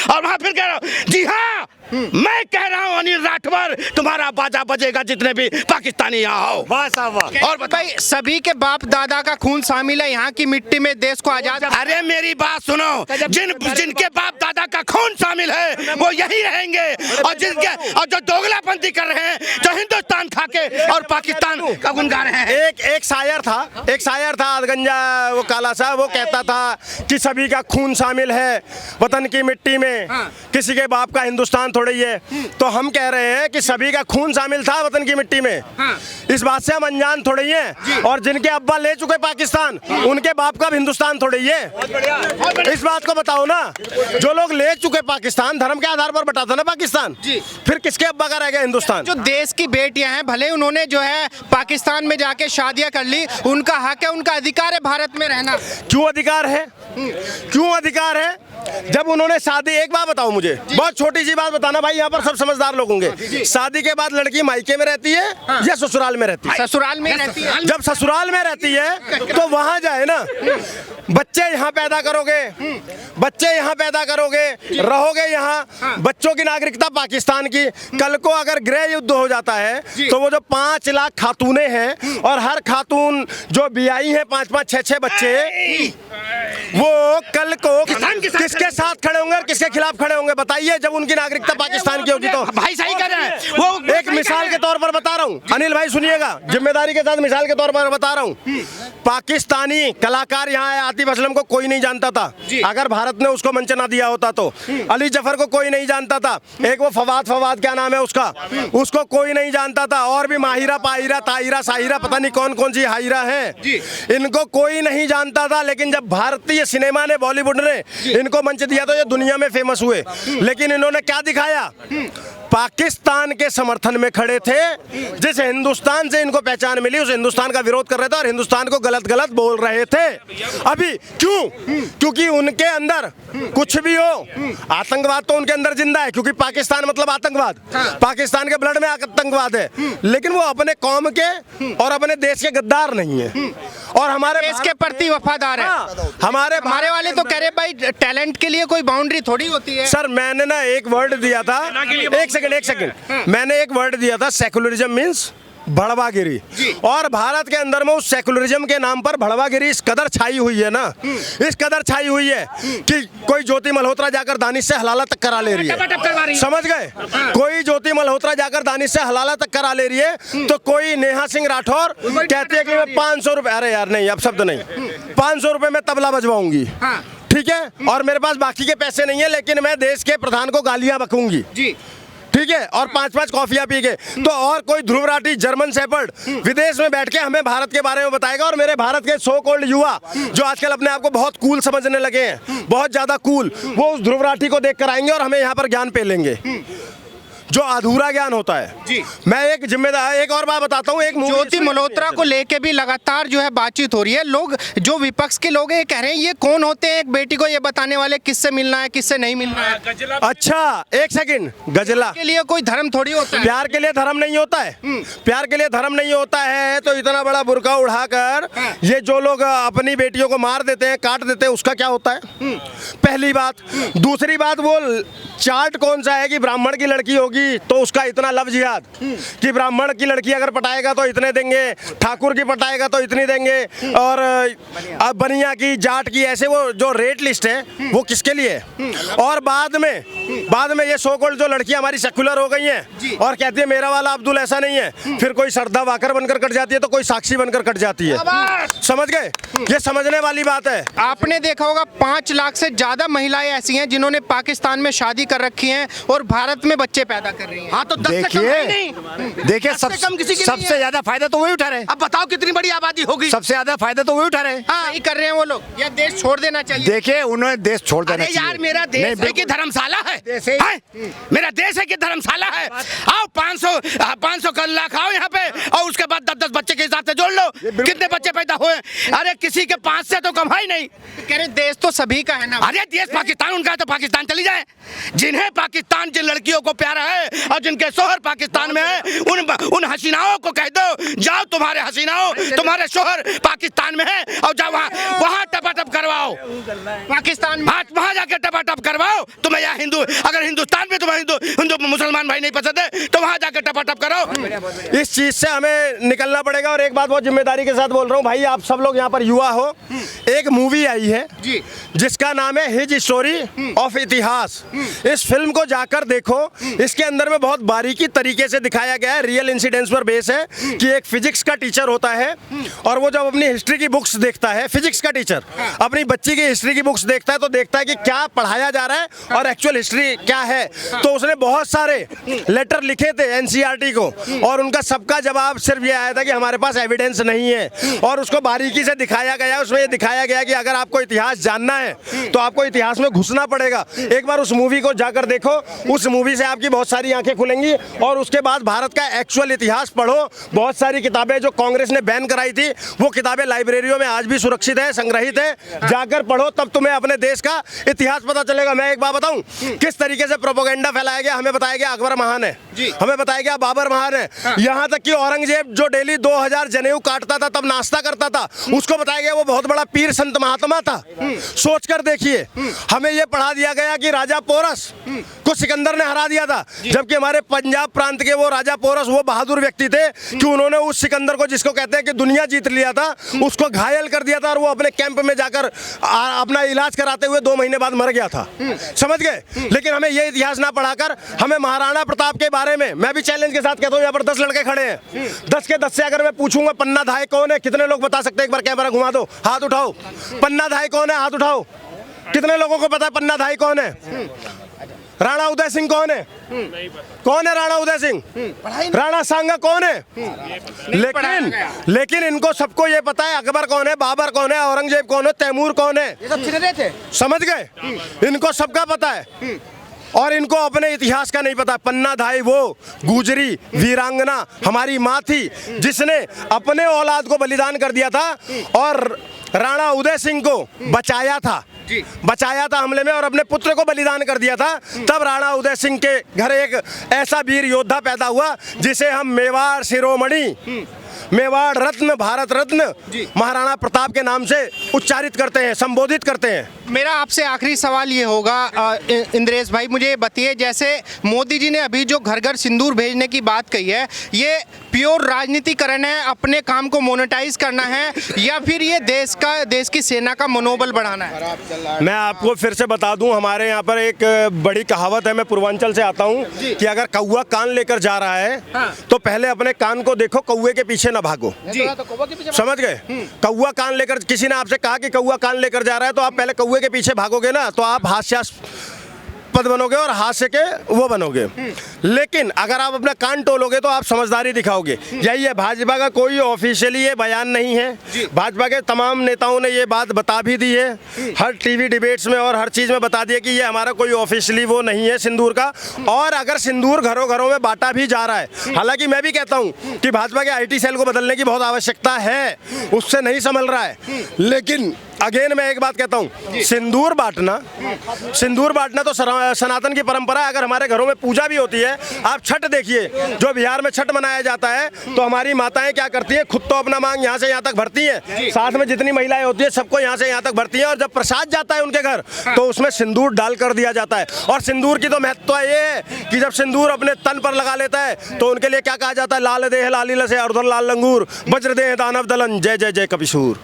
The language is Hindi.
और वहां फिर कह रहा हूं, जी हाँ मैं कह रहा हूं अनिल राठौर, तुम्हारा बाजा बजेगा जितने भी पाकिस्तानी यहाँ हो। वाह साहब वाह। और भाई सभी के बाप दादा का खून शामिल है यहाँ की मिट्टी में, देश को आजाद। अरे मेरी बात सुनो, जिनके बाप दादा का खून शामिल है वो यही रहेंगे, और जो दोगलापंथी कर रहे हैं, जो हिंदुस्तान खाके और पाकिस्तान का गुण गा रहे हैं। एक शायर था अदगंजा वो काला सा, वो कहता था कि सभी का खून शामिल है वतन की मिट्टी में, किसी के बाप का हिंदुस्तान थोड़ी है। तो हम कह रहे हैं कि सभी का खून शामिल था वतन की मिट्टी में, इस बात से हम अनजान थोड़ी हैं। और जिनके अब्बा ले चुके पाकिस्तान, उनके बाप का भी हिंदुस्तान थोड़ी है। इस बात को बताओ ना, जो लोग ले चुके पाकिस्तान, धर्म के आधार पर बटाता ना पाकिस्तान, फिर किसके अब्बा का रह गया हिंदुस्तान? जो देश की बेटियां हैं, भले उन्होंने जो है पाकिस्तान में जाके शादियां कर ली, उनका हक है, उनका अधिकार है भारत में रहना। क्यों अधिकार है? क्यों अधिकार है? जब उन्होंने शादी, एक बात बताओ मुझे, बहुत छोटी सी बात बताना भाई, यहाँ पर सब समझदार लोग होंगे। शादी के बाद लड़की मायके में रहती है या ससुराल में रहती है? ससुराल में रहती है। जब ससुराल में रहती है तो वहां जाए ना, बच्चे यहाँ पैदा करोगे, रहोगे यहाँ, बच्चों की नागरिकता पाकिस्तान की। कल को अगर गृह युद्ध हो जाता है तो वो जो 5 लाख खातूनें हैं, और हर खातून जो बियाई है 5-5, 6-6 बच्चे, वो कल को किसके साथ खड़े होंगे और किसके खिलाफ खड़े होंगे बताइए, जब उनकी नागरिकता पाकिस्तान की होगी तो। भाई सही कह रहे हैं, वो एक मिसाल के तौर पर बता रहा हूँ, अनिल भाई सुनिएगा, जिम्मेदारी के साथ मिसाल के तौर पर बता रहा हूँ। पाकिस्तानी कलाकार यहाँ आए, आतिफ असलम को कोई नहीं जानता था, अगर भारत ने उसको मंच ना दिया होता तो। अली जफर को कोई नहीं जानता था, एक वो फवाद क्या नाम है उसका, उसको कोई नहीं जानता था। और भी माहिरा, पाहिरा, ताहिरा, साहिरा, पता नहीं कौन कौन सी हाहिरा है, इनको कोई नहीं जानता था। लेकिन जब भारतीय सिनेमा ने, बॉलीवुड ने इनको मंच दिया तो ये दुनिया में फेमस हुए। लेकिन इन्होंने क्या दिखाया? पाकिस्तान के समर्थन में खड़े थे। जिस हिंदुस्तान से इनको पहचान मिली, उस हिंदुस्तान का विरोध कर रहे थे और हिंदुस्तान को गलत गलत बोल रहे थे। अभी क्यों? क्योंकि उनके अंदर कुछ भी हो, आतंकवाद तो उनके अंदर जिंदा है, क्योंकि पाकिस्तान मतलब आतंकवाद, पाकिस्तान के ब्लड में आतंकवाद है। लेकिन वो अपने कौम के और अपने देश के गद्दार नहीं है, और हमारे देश के प्रति वफादार है। हमारे वाले तो कह रहे भाई टैलेंट के लिए कोई बाउंड्री थोड़ी होती है। सर मैंने ना एक वर्ड दिया था, एक सेकंड, मैंने एक वर्ड दिया था, सेकुलरिज्म मीन्स भड़वागिरी। और भारत के अंदर में उस सेकुलरिज्म के नाम पर भड़वागिरी इस कदर छाई हुई है ना, इस कदर छाई हुई है कि कोई ज्योति मल्होत्रा जाकर दानिश से हलाला तक करा ले रही है, समझ गए? कोई ज्योति मल्होत्रा जाकर दानिश से हलाला तक करा ले रही है, तो कोई नेहा सिंह राठौर कहती है कि मैं 500 रुपए, अरे यार नहीं, अब शब्द नहीं, 500 रुपए में तबला बजवाऊंगी, ठीक है, और मेरे पास बाकी के पैसे नहीं है, लेकिन मैं देश के प्रधान को गालियां बकूंगी, ठीक है, और 5-5 कॉफियां पी के। तो और कोई ध्रुव राठी, जर्मन शेपर्ड विदेश में बैठ के हमें भारत के बारे में बताएगा, और मेरे भारत के सो कॉल्ड युवा जो आजकल अपने आप को बहुत कूल समझने लगे हैं, बहुत ज्यादा कूल, वो उस ध्रुव राठी को देख कर आएंगे और हमें यहाँ पर ज्ञान पेलेंगे, जो अधूरा ज्ञान होता है। मैं एक जिम्मेदार, एक और बात बताता हूँ, एक ज्योति मल्होत्रा को लेके भी लगातार जो है बातचीत हो रही है। लोग, जो विपक्ष के लोग ये कह रहे हैं, ये कौन होते हैं एक बेटी को ये बताने वाले, किससे मिलना है किससे नहीं मिलना है? अच्छा एक सेकंड, गजला के लिए कोई धर्म थोड़ी होता है। प्यार के लिए धर्म नहीं होता है, प्यार के लिए धर्म नहीं होता है। तो इतना बड़ा बुर्का उठाकर ये जो लोग अपनी बेटियों को मार देते हैं, काट देते हैं, उसका क्या होता है? पहली बात। दूसरी बात, वो चार्ट कौन सा है कि ब्राह्मण की लड़की होगी तो उसका इतना लव जिहाद, कि ब्राह्मण की लड़की अगर पटाएगा तो इतने देंगे, ठाकुर की पटाएगा तो इतनी देंगे, और बनिया की, जाट की, ऐसे वो जो रेट लिस्ट है वो किसके लिए है? और बाद में ये सो कॉल्ड जो लड़कियां हमारी सेक्युलर हो गई हैं और कहती है मेरा वाला अब्दुल ऐसा नहीं है, फिर कोई श्रद्धा वाकर बनकर कट जाती है तो कोई साक्षी बनकर कट जाती है, समझ गए? ये समझने वाली बात है। आपने देखा होगा 5 लाख से ज्यादा महिलाएं ऐसी हैं जिन्होंने पाकिस्तान में शादी कर रखी हैं और भारत में बच्चे पैदा कर रही हैं। हाँ तो 10 से कम है नहीं। देखिए सबसे ज्यादा फायदा तो वही उठा रहे हैं। अब बताओ कितनी बड़ी आबादी होगी? सबसे ज्यादा फायदा तो वही उठा रहे हैं। हाँ, ये कर रहे हैं वो लोग, या देश छोड़ देना चाहिए। देखिए उन्होंने देश छोड़ देना चाहिए। यार मेरा देश है कि धर्मशाला है? मेरा देश है कि धर्मशाला है? आओ 500 कर लाख आओ यहाँ पे, और उसके बाद 10-10 बच्चे के हिसाब से जोड़ लो कितने बच्चे पैदा हुए। अरे किसी के 5 से तो कम है ही नहीं। कह रहे देश तो सभी का है ना। अरे देश पाकिस्तान उनका है तो पाकिस्तान चली जाए। जिन्हें पाकिस्तान जिन लड़कियों को प्यारा है और जिनके शोहर पाकिस्तान में है, उन हसीनाओं को कह दो, जाओ तुम्हारे हसीनाओं, तुम्हारे शोहर पाकिस्तान में है और जाओ वहाँ टपाटप करवाओ, पाकिस्तान में वहाँ जाके टपाटप करवाओ। तुम्हें यहाँ हिंदू, अगर हिंदुस्तान में तुम्हें हिंदू मुसलमान भाई नहीं पसंद है तो वहाँ जाके टपाटप करो। इस चीज से हमें निकलना पड़ेगा। और एक बात बहुत जिम्मेदारी के साथ बोल रहा हूँ भाई, आप सब लोग यहाँ पर युवा हो, एक मूवी आई है जी जिसका नाम है हिज स्टोरी ऑफ इतिहास। इस फिल्म को जाकर देखो, इसके अंदर में बहुत बारीकी तरीके से दिखाया गया है, रियल इंसिडेंट्स पर बेस है कि एक फिजिक्स का टीचर होता है और वो जब अपनी हिस्ट्री की बुक्स देखता है, फिजिक्स का टीचर अपनी बच्ची की हिस्ट्री की बुक्स देखता है तो देखता है कि क्या पढ़ाया जा रहा है और एक्चुअल हिस्ट्री क्या है। तो उसने बहुत सारे लेटर लिखे थे एनसीईआरटी को और उनका सबका जवाब सिर्फ ये आया था कि हमारे पास एविडेंस नहीं है। और उसको बारीकी से दिखाया गया, उसमें ये दिखाया गया कि अगर आपको इतिहास जानना है तो आपको इतिहास में घुसना पड़ेगा। एक बार उस मूवी को जाकर देखो, उस मूवी से आपकी बहुत सारी आंखें खुलेंगी और उसके बाद भारत का एक्चुअल इतिहास पढ़ो। बहुत सारी किताबें जो कांग्रेस ने बैन कराई थी वो किताबें लाइब्रेरियों में आज भी सुरक्षित है, संग्रहित है, जाकर पढ़ो, तब तुम्हें अपने देश का इतिहास पता चलेगा। मैं एक बात बताऊं, किस तरीके से प्रोपेगेंडा फैलाया गया। हमें बताया गया अकबर महान है, हमें बताया गया बाबर महान है, यहाँ तक कि औरंगजेब जो डेली 2000 जनेऊ काटता था तब नाश्ता करता था, उसको बताया गया वो बहुत बड़ा पीर संत महात्मा था। सोच कर देखिए, हमें यह पढ़ा दिया गया कि राजा पोरस को सिकंदर ने हरा दिया था, जबकि हमारे पंजाब प्रांत के वो राजा पोरस वो बहादुर व्यक्ति थे कि उन्होंने उस सिकंदर को, जिसको कहते हैं कि दुनिया जीत लिया था, उसको घायल कर दिया था और वो अपने कैंप में जाकर अपना इलाज कराते हुए 2 महीने बाद मर गया था। समझ गए? लेकिन हमें ये इतिहास ना पढ़ाकर हमें महाराणा प्रताप के बारे में, मैं भी चैलेंज के साथ कहता हूँ, यहाँ पर 10 लड़के खड़े हैं, 10 के 10 से अगर मैं पूछूंगा पन्ना धाय कौन है, कितने लोग बता सकते हैं? एक बार कैमरा घुमा दो, हाथ उठाओ। पन्ना धाय कौन है? हाथ उठाओ। कितने लोगों को पता है पन्ना धाय कौन है? राणा उदय सिंह कौन है? कौन है राणा उदय सिंह? राणा सांगा कौन है? लेकिन इनको सबको ये पता है अकबर कौन है, बाबर कौन है, औरंगजेब कौन है, तैमूर कौन है। ये सब छिरे थे, समझ गए? इनको सबका पता है और इनको अपने इतिहास का नहीं पता। पन्ना धाई वो गुजरी वीरांगना हमारी माँ थी जिसने अपने औलाद को बलिदान कर दिया था और राणा उदय सिंह को बचाया था, बचाया था हमले में और अपने पुत्र को बलिदान कर दिया था। तब राणा उदय सिंह के घर एक ऐसा वीर योद्धा पैदा हुआ जिसे हम मेवाड़ शिरोमणि, मेवाड़ रत्न, भारत रत्न महाराणा प्रताप के नाम से उच्चारित करते हैं, संबोधित करते हैं। मेरा आपसे आखिरी सवाल ये होगा इंद्रेश भाई, मुझे ये बताइए, जैसे मोदी जी ने अभी जो घर घर सिंदूर भेजने की बात कही है, ये प्योर राजनीतिकरण है, अपने काम को मोनेटाइज करना है, या फिर ये देश की सेना का मनोबल बढ़ाना है? मैं आपको फिर से बता दूं, हमारे यहाँ पर एक बड़ी कहावत है, मैं पूर्वांचल से आता हूँ, कि अगर कौवा कान लेकर जा रहा है तो पहले अपने कान को देखो, कौवे के पीछे ना भागो। समझ गए? कौवा कान लेकर, किसी ने आपसे कहा कि कौवा कान लेकर जा रहा है तो आप पहले कौवे के पीछे भागोगे ना, तो आप हास्यास्पद बनोगे और हास्य के वो बनोगे। लेकिन अगर आप अपना कान टोलोगे तो आप समझदारी दिखाओगे। यही है, भाजपा का कोई ऑफिशियली ये बयान नहीं है, भाजपा के तमाम नेताओं ने ये बात बता भी दी है, हर टीवी डिबेट्स में और हर चीज़ में बता दिया कि ये हमारा कोई ऑफिशियली वो नहीं है सिंदूर का। और अगर सिंदूर घरों घरों में बांटा भी जा रहा है, हालांकि मैं भी कहता हूँ कि भाजपा के IT सेल को बदलने की बहुत आवश्यकता है, उससे नहीं संभल रहा है। लेकिन अगेन मैं एक बात कहता हूँ, सिंदूर बांटना तो सनातन की परंपरा है। अगर हमारे घरों में पूजा भी होती है, आप छठ देखिए, जो बिहार में छठ मनाया जाता है, तो हमारी माताएं क्या करती हैं, खुद तो अपना मांग यहाँ से यहाँ तक भरती हैं, साथ में जितनी महिलाएं होती है सबको यहाँ से यहाँ तक भरती हैं, और जब प्रसाद जाता है उनके घर तो उसमें सिंदूर डाल कर दिया जाता है। और सिंदूर की तो महत्व ये है कि जब सिंदूर अपने तन पर लगा लेता है तो उनके लिए क्या कहा जाता है, लाल देह लालील से अर्धर लाल लंगूर, वज्र देह दानव दलन, जय जय जय कपिशूर।